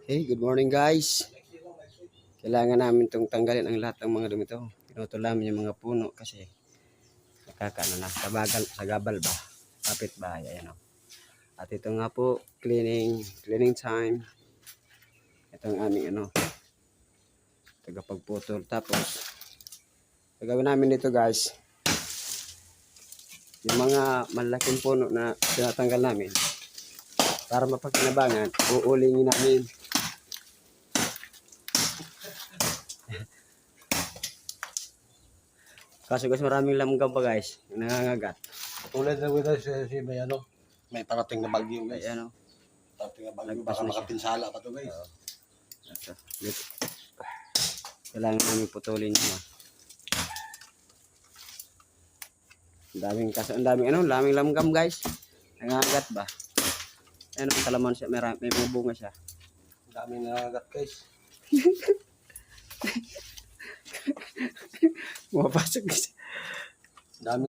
Hey, good morning guys. Kailangan namin itong tanggalin ang lahat ng mga dumi ito. Pinutol namin yung mga puno kasi nakakaano na, sa gabal ba? Kapit bahay, ayan o. At ito nga po, cleaning time. Ito ang aming tagapagputol. Tapos, gagawin namin dito guys, yung mga malaking puno na tinatanggal namin, para mapagkinabangan, uulingin namin. Kaso guys, maraming langgam pa guys, nangangagat. Tulad na guys, may parating na bagyo guys. Ay, Parating na bagyo, Lagpas baka na siya. makapinsala pa to guys. Ito, dito. Kailangan namin putulin yun. Ang daming langgam guys. Nangangagat ba? Ayan ang kalaman siya, may bunga siya. Ang dami nangagat guys. Pumapasok guys. Dami